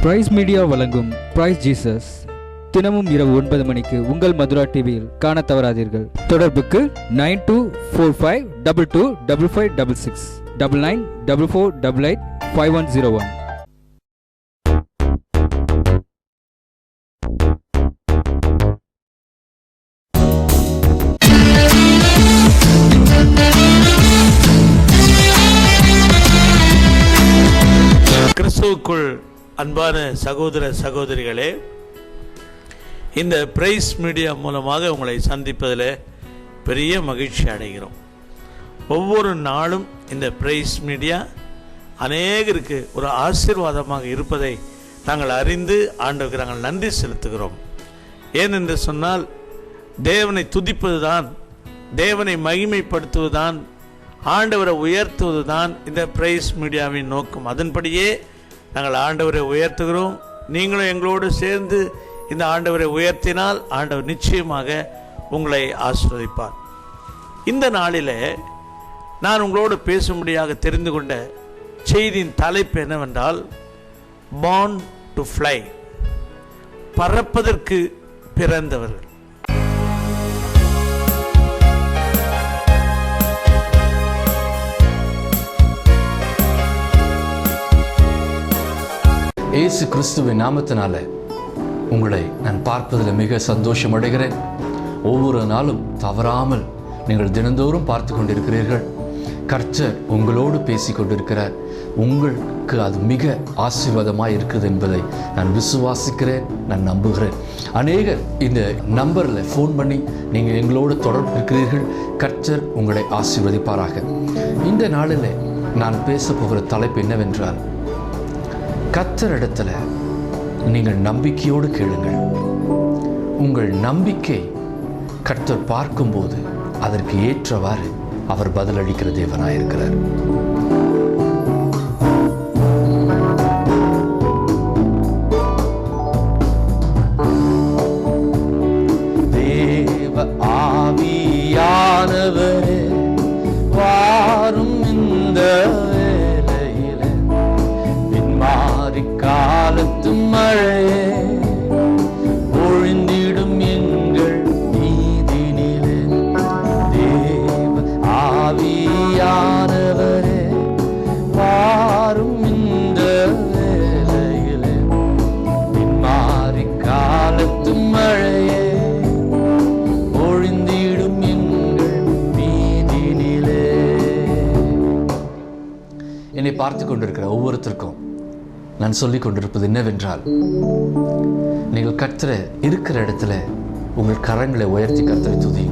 Price media வழங்கும் price Jesus தினமும் இரவு 9 மணிக்கு உங்கள் மதுரா டிவியில் காண தவறாதீர்கள். தொடர்புக்கு 9245225566 9944885101. கிறிஸ்துவுக்குள் அன்பான சகோதர சகோதரிகளே, இந்த பிரைஸ் மீடியா மூலமாக உங்களை சந்திப்பதில் பெரிய மகிழ்ச்சி அடைகிறோம். ஒவ்வொரு நாளும் இந்த பிரைஸ் மீடியா அநேகருக்கு ஒரு ஆசீர்வாதமாக இருப்பதை நாங்கள் அறிந்து ஆண்டவருக்கு நாங்கள் நன்றி செலுத்துகிறோம். ஏனென்று சொன்னால், தேவனை துதிப்பது தான், தேவனை மகிமைப்படுத்துவதுதான், ஆண்டவரை உயர்த்துவது தான் இந்த பிரைஸ் மீடியாவின் நோக்கம். அதன்படியே நாங்கள் ஆண்டவரை உயர்த்துகிறோம். நீங்களும் எங்களோடு சேர்ந்து இந்த ஆண்டவரை உயர்த்தினால் ஆண்டவர் நிச்சயமாக உங்களை ஆசீர்வதிப்பார். இந்த நாளில் நான் உங்களோடு பேசும்படியாக தெரிந்து கொண்ட செய்தியின் தலைப்பு என்னவென்றால், born to fly, பறப்பதற்கு பிறந்தவர்கள். இயேசு கிறிஸ்துவின் நாமத்தினால உங்களை நான் பார்ப்பதில் மிக சந்தோஷம் அடைகிறேன். ஒவ்வொரு நாளும் தவறாமல் நீங்கள் தினந்தோறும் பார்த்து கொண்டிருக்கிறீர்கள். கர்த்தர் உங்களோடு பேசி கொண்டிருக்கிறார். உங்களுக்கு அது மிக ஆசீர்வாதமாக இருக்குது என்பதை நான் விசுவாசிக்கிறேன், நான் நம்புகிறேன். அநேகர் இந்த நம்பரில் ஃபோன் பண்ணி நீங்கள் எங்களோடு தொடர்பு இருக்கிறீர்கள். கர்த்தர் உங்களை ஆசீர்வதிப்பாராக. இந்த நாளில் நான் பேச போகிற தலைப்பு என்னவென்றால், கர்த்தரிடத்தில் நீங்கள் நம்பிக்கையோடு கேளுங்கள். உங்கள் நம்பிக்கை கர்த்தர் பார்க்கும்போது அதற்கு ஏற்றவாறு அவர் பதிலளிக்கிற தேவனாயிருக்கிறார். தேவ ஆவியானவரே வாரும் இந்த காலத்தும் மழையே ஒழிந்திடும் எங்கள் நீதினிலே. தேவ ஆவியானவரே வாரும் இந்த வேளையிலே. பின்மாறி காலத்தும் மழையே ஒழிந்திடும் எங்கள் நீதினிலே. என்னை பார்த்து கொண்டிருக்கிற ஒவ்வொருத்தருக்கும் நான் சொல்லிக் கொண்டிருப்பது என்னவென்றால், நீங்கள் கர்த்தரை இருக்கிற இடத்துல உங்கள் கரங்களை உயர்த்தி கர்த்தரை துதியுங்கள்.